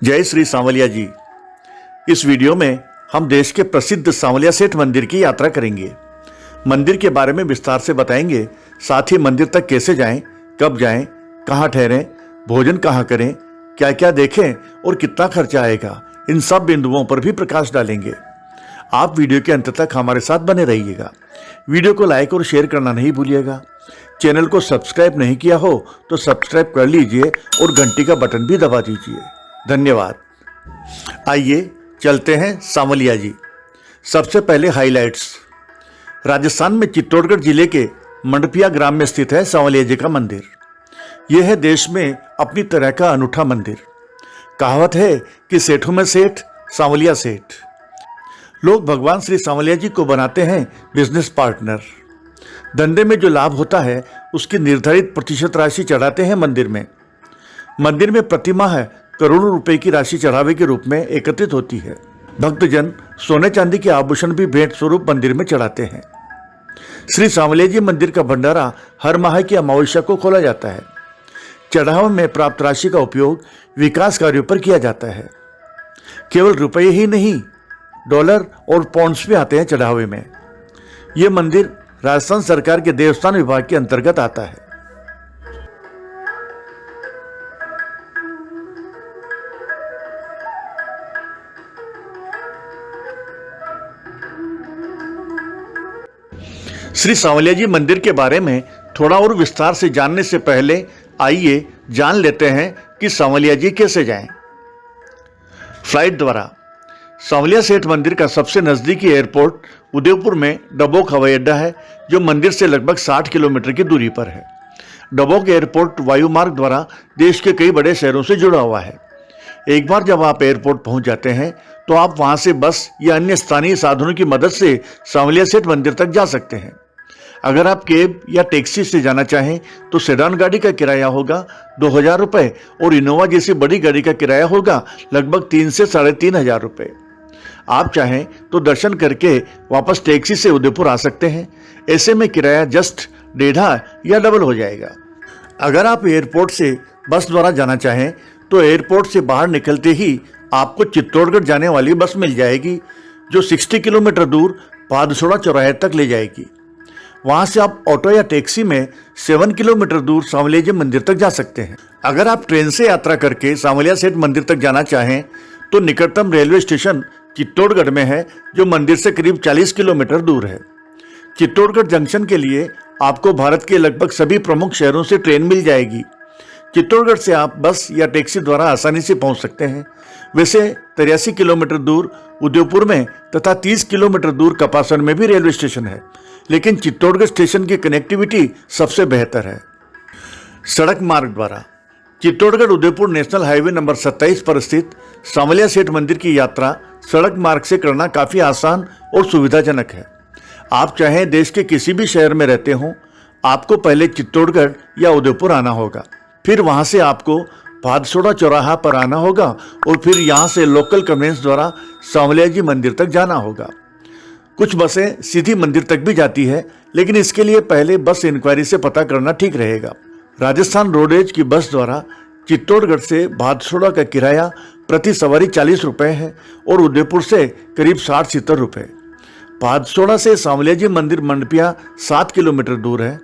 जय श्री सांवलिया जी। इस वीडियो में हम देश के प्रसिद्ध सांवलिया सेठ मंदिर की यात्रा करेंगे। मंदिर के बारे में विस्तार से बताएंगे, साथ ही मंदिर तक कैसे जाएं, कब जाएं, कहां ठहरें, भोजन कहां करें, क्या क्या देखें और कितना खर्चा आएगा, इन सब बिंदुओं पर भी प्रकाश डालेंगे। आप वीडियो के अंत तक हमारे साथ बने रहिएगा। वीडियो को लाइक और शेयर करना नहीं भूलिएगा। चैनल को सब्सक्राइब नहीं किया हो तो सब्सक्राइब कर लीजिए और घंटी का बटन भी दबा दीजिए। धन्यवाद। आइए चलते हैं सांवलिया जी। सबसे पहले हाइलाइट्स। राजस्थान में चित्तौड़गढ़ जिले के मंडपिया ग्राम में स्थित है सांवलिया जी का मंदिर। यह है देश में अपनी तरह का अनूठा मंदिर। कहावत है कि सेठों में सेठ सांवलिया सेठ। लोग भगवान श्री सांवलिया जी को बनाते हैं बिजनेस पार्टनर। धंधे में जो लाभ होता है उसकी निर्धारित प्रतिशत राशि चढ़ाते हैं मंदिर में। मंदिर में प्रतिमाह करोड़ों रुपए की राशि चढ़ावे के रूप में एकत्रित होती है। भक्तजन सोने चांदी के आभूषण भी भेंट स्वरूप मंदिर में चढ़ाते हैं। श्री सांवलिया जी मंदिर का भंडारा हर माह की अमावस्या को खोला जाता है। चढ़ावे में प्राप्त राशि का उपयोग विकास कार्यों पर किया जाता है। केवल रुपये ही नहीं, डॉलर और पाउंड्स भी आते हैं चढ़ावे में। यह मंदिर राजस्थान सरकार के देवस्थान विभाग के अंतर्गत आता है। श्री सांवलिया जी मंदिर के बारे में थोड़ा और विस्तार से जानने से पहले आइए जान लेते हैं कि सांवलिया जी कैसे जाएं। फ्लाइट द्वारा। सांवलिया सेठ मंदिर का सबसे नजदीकी एयरपोर्ट उदयपुर में डबोक हवाई अड्डा है, जो मंदिर से लगभग 60 किलोमीटर की दूरी पर है। डबोक एयरपोर्ट वायु मार्ग द्वारा देश के कई बड़े शहरों से जुड़ा हुआ है। एक बार जब आप एयरपोर्ट पहुंच जाते हैं तो आप वहां से बस या अन्य स्थानीय साधनों की मदद से सांवलिया सेठ मंदिर तक जा सकते हैं। अगर आप कैब या टैक्सी से जाना चाहें तो सेडान गाड़ी का किराया होगा 2000 रुपये और इनोवा जैसी बड़ी गाड़ी का किराया होगा लगभग 3 से 3500 रुपये। आप चाहें तो दर्शन करके वापस टैक्सी से उदयपुर आ सकते हैं। ऐसे में किराया जस्ट 1.5 या डबल हो जाएगा। अगर आप एयरपोर्ट से बस द्वारा जाना चाहें तो एयरपोर्ट से बाहर निकलते ही आपको चित्तौड़गढ़ जाने वाली बस मिल जाएगी, जो 60 किलोमीटर दूर पादसोड़ा चौराहे तक ले जाएगी। वहां से आप ऑटो या टैक्सी में 7 किलोमीटर दूर सांवलिया जी मंदिर तक जा सकते हैं। अगर आप ट्रेन से यात्रा करके सांवलिया सेठ मंदिर तक जाना चाहें तो निकटतम रेलवे स्टेशन चित्तौड़गढ़ में है, जो मंदिर से करीब 40 किलोमीटर दूर है। चित्तौड़गढ़ जंक्शन के लिए आपको भारत के लगभग सभी प्रमुख शहरों से ट्रेन मिल जाएगी। चित्तौड़गढ़ से आप बस या टैक्सी द्वारा आसानी से पहुंच सकते हैं। वैसे 83 किलोमीटर दूर उदयपुर में तथा 30 किलोमीटर दूर कपासन में भी रेलवे स्टेशन है, लेकिन चित्तौड़गढ़ स्टेशन की कनेक्टिविटी सबसे बेहतर है। सड़क मार्ग द्वारा। Chittorgarh Udaipur national highway number 27 पर स्थित सांवलिया सेठ मंदिर की यात्रा सड़क मार्ग से करना काफी आसान और सुविधाजनक है। आप चाहें देश के किसी भी शहर में रहते हों, आपको पहले चित्तौड़गढ़ या उदयपुर आना होगा, फिर वहां से आपको पादसोड़ा चौराहा पर आना होगा और फिर यहां से लोकल कन्वेंस द्वारा सांवलिया जी मंदिर तक जाना होगा। कुछ बसें सीधी मंदिर तक भी जाती है, लेकिन इसके लिए पहले बस इंक्वायरी से पता करना ठीक रहेगा। राजस्थान रोडवेज की बस द्वारा चित्तौड़गढ़ से पादसोड़ा का किराया प्रति सवारी 40 रुपये है और उदयपुर से करीब 60-70 रुपये। पादसोड़ा से सांवलिया जी मंदिर मंडपिया 7 किलोमीटर दूर है।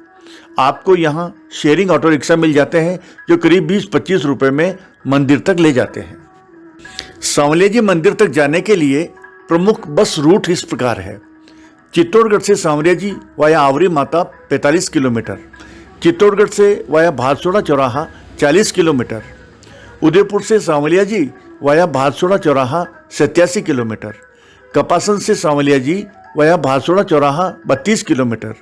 आपको यहाँ शेयरिंग ऑटो रिक्शा मिल जाते हैं, जो करीब 20-25 रुपये में मंदिर तक ले जाते हैं। सांवलिया जी मंदिर तक जाने के लिए प्रमुख बस रूट इस प्रकार है। चित्तौड़गढ़ से सांवलिया जी वाया आवरी माता 45 किलोमीटर, चित्तौड़गढ़ से वाया भादसोड़ा चौराहा 40 किलोमीटर, उदयपुर से सांवलिया जी वाया भादसोड़ा चौराहा 87 किलोमीटर, कपासन से सांवलिया जी वाया भादसोड़ा चौराहा 32 किलोमीटर,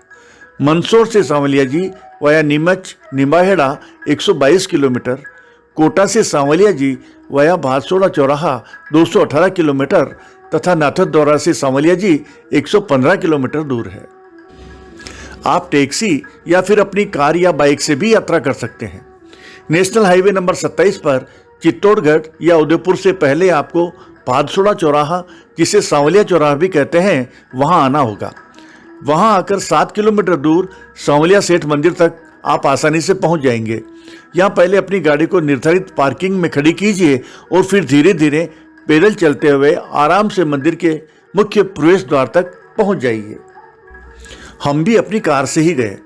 मंदसौर से सांवलिया जी वाया नीमच निम्बाहेड़ा 122 किलोमीटर, कोटा से सांवलिया जी वाया भादसोड़ा चौराहा 218 किलोमीटर तथा नाथद्वारा से सांवलिया जी 115 किलोमीटर दूर है। आप टैक्सी या फिर अपनी कार या बाइक से भी यात्रा कर सकते हैं। नेशनल हाईवे नंबर 27 पर चित्तौड़गढ़ या उदयपुर से पहले आपको पादसोड़ा चौराहा, जिसे सांवलिया चौराहा भी कहते हैं, वहां आना होगा। वहां आकर 7 किलोमीटर दूर सांवलिया सेठ मंदिर तक आप आसानी से पहुंच जाएंगे। यहाँ पहले अपनी गाड़ी को निर्धारित पार्किंग में खड़ी कीजिए और फिर धीरे धीरे पैदल चलते हुए आराम से मंदिर के मुख्य प्रवेश द्वार तक पहुंच जाइए। हम भी अपनी कार से ही गए,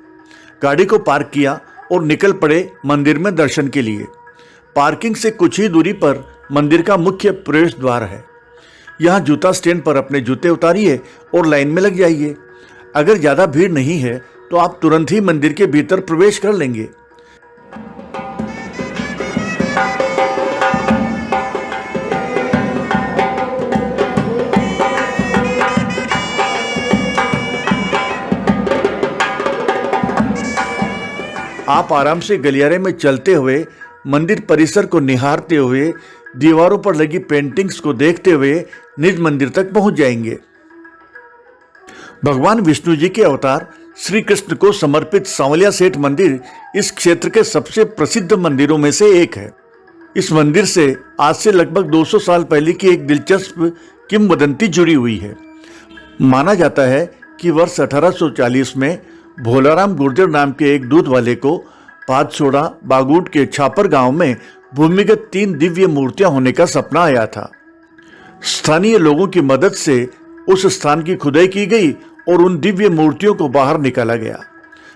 गाड़ी को पार्क किया और निकल पड़े मंदिर में दर्शन के लिए। पार्किंग से कुछ ही दूरी पर मंदिर का मुख्य प्रवेश द्वार है। यहाँ जूता स्टैंड पर अपने जूते उतारिए और लाइन में लग जाइए। अगर ज़्यादा भीड़ नहीं है तो आप तुरंत ही मंदिर के भीतर प्रवेश कर लेंगे। आप आराम से गलियारे में चलते हुए मंदिर परिसर को निहारते हुए दीवारों पर लगी पेंटिंग्स को देखते हुए निज मंदिर तक पहुंच जाएंगे। भगवान विष्णु जी के अवतार श्री कृष्ण को समर्पित सांवलिया सेठ मंदिर इस क्षेत्र के सबसे प्रसिद्ध मंदिरों में से एक है। इस मंदिर से आज से लगभग 200 साल पहले की एक दिलचस्प किंवदंती जुड़ी हुई है। माना जाता है कि वर्ष 1840 में भोलाराम गुर्जर नाम के एक दूध वाले को पातसोड़ा बागूट के छापर गांव में भूमिगत 3 दिव्य मूर्तियां होने का सपना आया था। स्थानीय लोगों की मदद से उस स्थान की खुदाई की गई और उन दिव्य मूर्तियों को बाहर निकाला गया।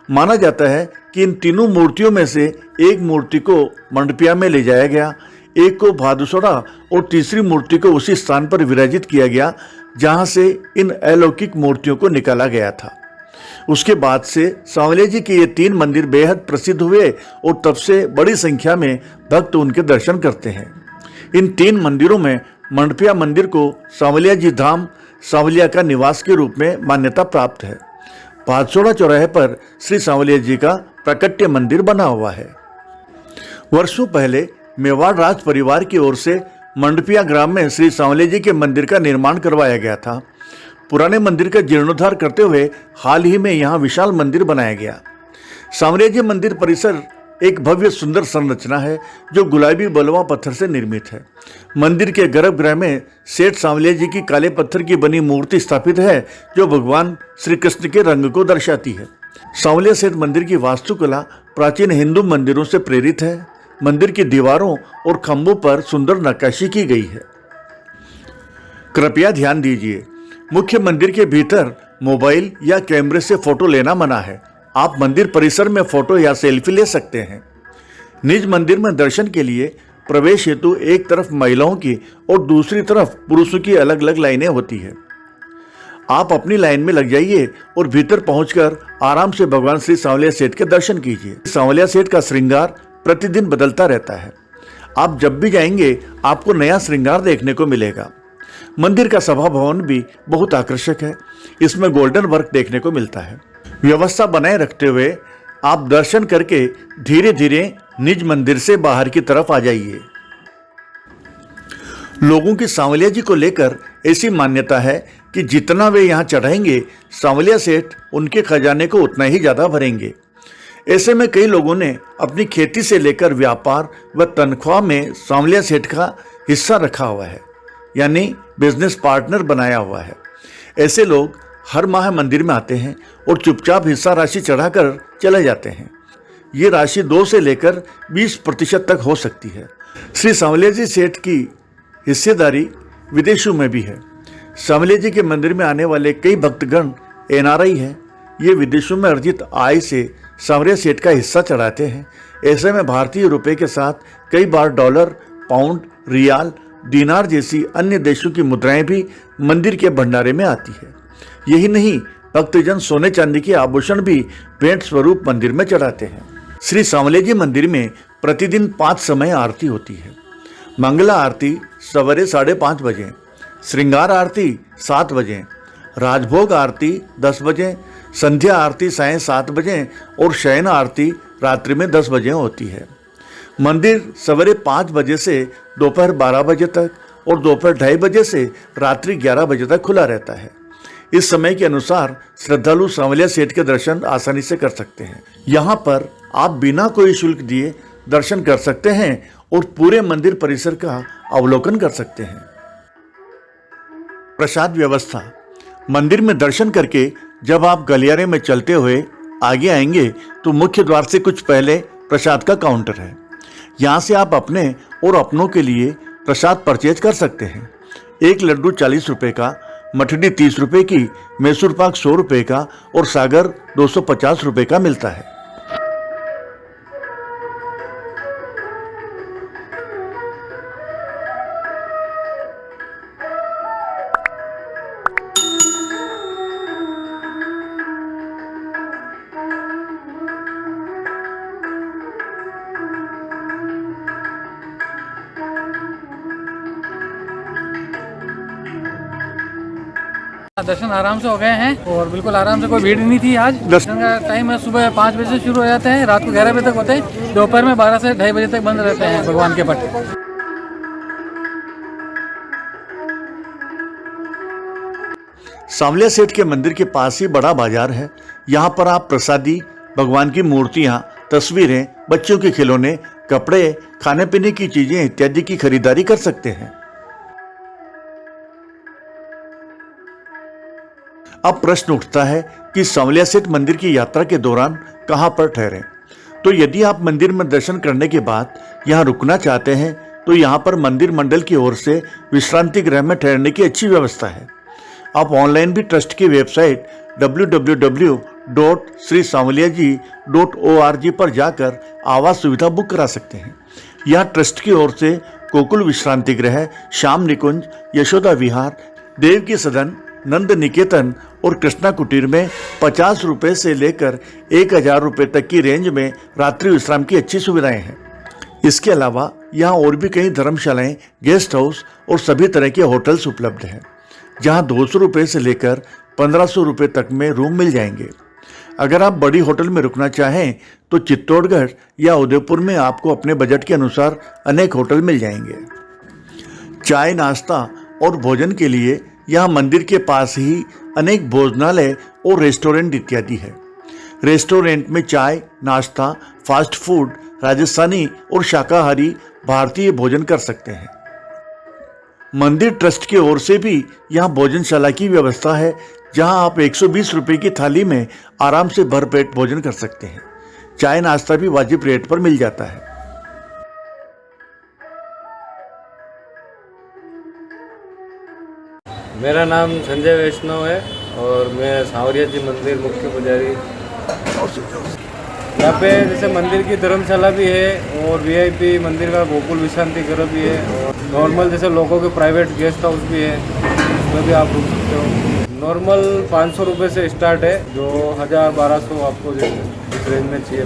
माना जाता है कि इन तीनों मूर्तियों में से एक मूर्ति को मंडपिया में ले जाया गया, एक को भादुसोड़ा और तीसरी मूर्ति को उसी स्थान पर विराजित किया गया जहां से इन अलौकिक मूर्तियों को निकाला गया था। उसके बाद से सांवलिया जी के ये 3 मंदिर बेहद प्रसिद्ध हुए और तब से बड़ी संख्या में भक्त उनके दर्शन करते हैं। इन 3 मंदिरों में मंडपिया मंदिर को सांवलिया जी धाम सांवलिया का निवास के रूप में मान्यता प्राप्त है। पातसोड़ा चौराहे पर श्री सांवलिया जी का प्राकट्य मंदिर बना हुआ है। वर्षों पहले मेवाड़ राज परिवार की ओर से मंडपिया ग्राम में श्री सांवलिया जी के मंदिर का निर्माण करवाया गया था। पुराने मंदिर का जीर्णोद्धार करते हुए हाल ही में यहाँ विशाल मंदिर बनाया गया। सांवलिया जी मंदिर परिसर एक भव्य सुंदर संरचना है जो गुलाबी बलुआ पत्थर से निर्मित है। मंदिर के गर्भगृह में सेठ सांवलिया जी की काले पत्थर की बनी मूर्ति स्थापित है जो भगवान श्री कृष्ण के रंग को दर्शाती है। सांवलिया सेठ मंदिर की वास्तुकला प्राचीन हिंदू मंदिरों से प्रेरित है। मंदिर की दीवारों और खंभों पर सुंदर नक्काशी की गई है। कृपया ध्यान दीजिए, मुख्य मंदिर के भीतर मोबाइल या कैमरे से फोटो लेना मना है। आप मंदिर परिसर में फोटो या सेल्फी ले सकते हैं। निज मंदिर में दर्शन के लिए प्रवेश हेतु एक तरफ महिलाओं की और दूसरी तरफ पुरुषों की अलग अलग लाइनें होती है। आप अपनी लाइन में लग जाइए और भीतर पहुंचकर आराम से भगवान श्री सांवलिया सेठ के दर्शन कीजिए। सांवलिया सेठ का श्रृंगार प्रतिदिन बदलता रहता है। आप जब भी जाएंगे आपको नया श्रृंगार देखने को मिलेगा। मंदिर का सभा भवन भी बहुत आकर्षक है। इसमें गोल्डन वर्क देखने को मिलता है। व्यवस्था बनाए रखते हुए आप दर्शन करके धीरे धीरे निज मंदिर से बाहर की तरफ आ जाइए। लोगों की सांवलिया जी को लेकर ऐसी मान्यता है कि जितना वे यहाँ चढ़ाएंगे सांवलिया सेठ उनके खजाने को उतना ही ज्यादा भरेंगे। ऐसे में कई लोगों ने अपनी खेती से लेकर व्यापार व तनख्वाह में सांवलिया सेठ का हिस्सा रखा हुआ है, यानी बिजनेस पार्टनर बनाया हुआ है। ऐसे लोग हर माह मंदिर में आते हैं और चुपचाप हिस्सा राशि चढ़ाकर चले जाते हैं। ये राशि 2 से लेकर 20% तक हो सकती है। श्री सांवलिया जी सेठ की हिस्सेदारी विदेशों में भी है। सांवलिया जी के मंदिर में आने वाले कई भक्तगण NRI हैं। ये विदेशों में अर्जित आय से सांवलिया सेठ का हिस्सा चढ़ाते हैं। ऐसे में भारतीय रुपए के साथ कई बार डॉलर, पाउंड, रियाल, दीनार जैसी अन्य देशों की मुद्राएं भी मंदिर के भंडारे में आती है। यही नहीं, भक्तजन सोने चांदी के आभूषण भी भेंट स्वरूप मंदिर में चढ़ाते हैं। श्री सांवलिया जी मंदिर में प्रतिदिन 5 समय आरती होती है। मंगला आरती सवेरे 5:30 बजे, श्रृंगार आरती 7 बजे, राजभोग आरती 10 बजे, संध्या आरती सायं 7 बजे और शयन आरती रात्रि में 10 बजे होती है। मंदिर सवेरे 5 बजे से दोपहर 12 बजे तक और दोपहर 2:30 बजे से रात्रि 11 बजे तक खुला रहता है। इस समय के अनुसार श्रद्धालु सांवलिया सेठ के दर्शन आसानी से कर सकते हैं। यहाँ पर आप बिना कोई शुल्क दिए दर्शन कर सकते हैं और पूरे मंदिर परिसर का अवलोकन कर सकते हैं। प्रसाद व्यवस्था। मंदिर में दर्शन करके जब आप गलियारे में चलते हुए आगे आएंगे तो मुख्य द्वार से कुछ पहले प्रसाद का काउंटर है। यहाँ से आप अपने और अपनों के लिए प्रसाद परचेज कर सकते हैं। एक लड्डू 40 रुपये का, मठड़ी 30 रुपये की, मैसूर पाक 100 रुपये का और सागर 250 रुपये का मिलता है। दर्शन आराम से हो गए हैं और बिल्कुल आराम से, कोई भीड़ नहीं थी। आज दर्शन का टाइम है सुबह 5 बजे से शुरू हो जाते हैं, रात को 11 बजे तक होते हैं, दोपहर में 12 से 2:30 बजे तक बंद रहते हैं भगवान के पट। सांवलिया सेठ के मंदिर के पास ही बड़ा बाजार है। यहाँ पर आप प्रसादी, भगवान की मूर्तियाँ, तस्वीरें, बच्चों के खिलौने, कपड़े, खाने पीने की चीजें इत्यादि की खरीदारी कर सकते हैं। अब प्रश्न उठता है कि सांवलिया सेठ मंदिर की यात्रा के दौरान कहां पर ठहरें। तो यदि आप मंदिर में दर्शन करने के बाद यहां रुकना चाहते हैं तो यहां पर मंदिर मंडल की ओर से विश्रांति गृह में ठहरने की अच्छी व्यवस्था है। आप ऑनलाइन भी ट्रस्ट की वेबसाइट www.srisanvaliaji.org पर जाकर आवास सुविधा बुक करा सकते हैं। यहाँ ट्रस्ट की ओर से गोकुल विश्रांति गृह, श्याम निकुंज, यशोदा विहार, देव की सदन, नंद निकेतन और कृष्णा कुटीर में 50 रुपए से लेकर 1000 रुपए तक की रेंज में रात्रि विश्राम की अच्छी सुविधाएं हैं। इसके अलावा यहाँ और भी कई धर्मशालाएं, गेस्ट हाउस और सभी तरह के होटल्स उपलब्ध हैं, जहाँ 200 रुपए से लेकर 1500 रुपए तक में रूम मिल जाएंगे। अगर आप बड़ी होटल में रुकना चाहें तो चित्तौड़गढ़ या उदयपुर में आपको अपने बजट के अनुसार अनेक होटल मिल जाएंगे। चाय, नाश्ता और भोजन के लिए यहाँ मंदिर के पास ही अनेक भोजनालय और रेस्टोरेंट इत्यादि है। रेस्टोरेंट में चाय, नाश्ता, फास्ट फूड, राजस्थानी और शाकाहारी भारतीय भोजन कर सकते हैं। मंदिर ट्रस्ट की ओर से भी यहाँ भोजनशाला की व्यवस्था है, जहाँ आप 120 रुपए की थाली में आराम से भरपेट भोजन कर सकते हैं। चाय नाश्ता भी वाजिब रेट पर मिल जाता है। मेरा नाम संजय वैष्णव है और मैं सांवरिया जी मंदिर मुख्य पुजारी। यहाँ पे जैसे मंदिर की धर्मशाला भी है और वीआईपी मंदिर का गोकुल विश्रांति गृह भी है और नॉर्मल जैसे लोगों के प्राइवेट गेस्ट हाउस भी है, उसमें भी आप रुक सकते हो। नॉर्मल 500 रुपये से स्टार्ट है, जो 1000-1200 आपको इस रेंज में चाहिए।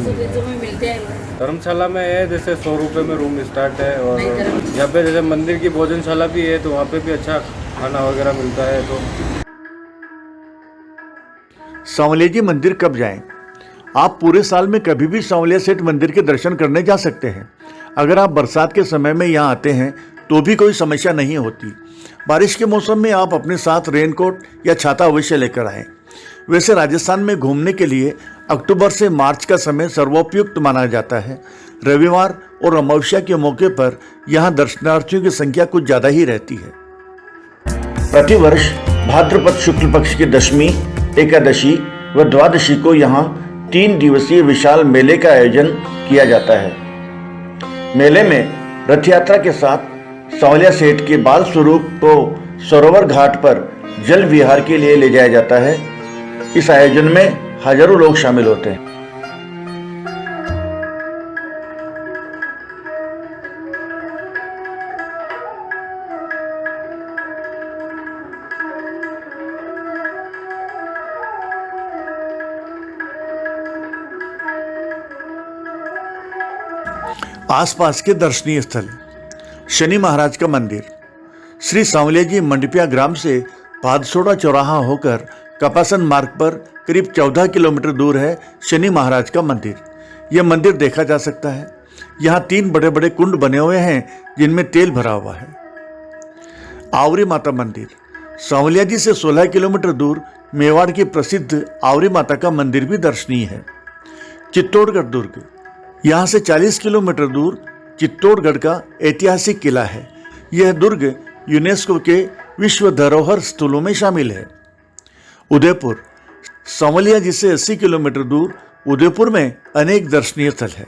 धर्मशाला में है जैसे 100 रुपये में रूम स्टार्ट है और यहाँ पे जैसे मंदिर की भोजनशाला भी है तो वहाँ पे भी अच्छा खाना वगैरह मिलता है। तो सांवलिया जी मंदिर कब जाएं? आप पूरे साल में कभी भी सांवलिया सेठ मंदिर के दर्शन करने जा सकते हैं। अगर आप बरसात के समय में यहाँ आते हैं तो भी कोई समस्या नहीं होती। बारिश के मौसम में आप अपने साथ रेनकोट या छाता अवश्य लेकर आएं। वैसे राजस्थान में घूमने के लिए अक्टूबर से मार्च का समय सर्वोपयुक्त माना जाता है। रविवार और अमावस्या के मौके पर यहाँ दर्शनार्थियों की संख्या कुछ ज़्यादा ही रहती है। प्रतिवर्ष भाद्रपद शुक्ल पक्ष की दशमी, एकादशी व द्वादशी को यहाँ 3 दिवसीय विशाल मेले का आयोजन किया जाता है। मेले में रथ यात्रा के साथ सांवलिया सेठ के बाल स्वरूप को सरोवर घाट पर जल विहार के लिए ले जाया जाता है। इस आयोजन में हजारों लोग शामिल होते हैं। आसपास के दर्शनीय स्थल: शनि महाराज का मंदिर। श्री सांवलिया जी मंडपिया ग्राम से भादसोड़ा चौराहा होकर कपासन मार्ग पर करीब 14 किलोमीटर दूर है शनि महाराज का मंदिर। यह मंदिर देखा जा सकता है। यहाँ 3 बड़े बड़े कुंड बने हुए हैं जिनमें तेल भरा हुआ है। आवरी माता मंदिर। सांवलिया जी से 16 किलोमीटर दूर मेवाड़ की प्रसिद्ध आवरी माता का मंदिर भी दर्शनीय है। चित्तौड़गढ़ दुर्ग। यहाँ से 40 किलोमीटर दूर चित्तौड़गढ़ का ऐतिहासिक किला है। यह दुर्ग यूनेस्को के विश्व धरोहर स्थलों में शामिल है। उदयपुर। सांवलिया जी से 80 किलोमीटर दूर उदयपुर में अनेक दर्शनीय स्थल है।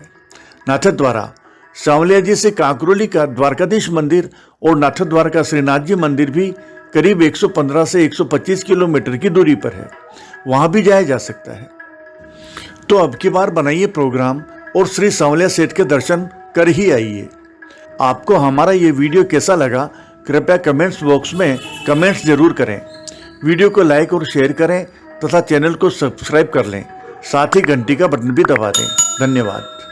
नाथद्वारा सांवलिया जी से कांकरोली का द्वारकाधीश मंदिर और नाथद्वारा का श्रीनाथ जी मंदिर भी करीब 115 से 125 किलोमीटर की दूरी पर है, वहां भी जाया जा सकता है। तो अब की बार बनाइए प्रोग्राम और श्री सांवलिया सेठ के दर्शन कर ही आइए। आपको हमारा ये वीडियो कैसा लगा कृपया कमेंट्स बॉक्स में कमेंट्स जरूर करें। वीडियो को लाइक और शेयर करें तथा चैनल को सब्सक्राइब कर लें, साथ ही घंटी का बटन भी दबा दें। धन्यवाद।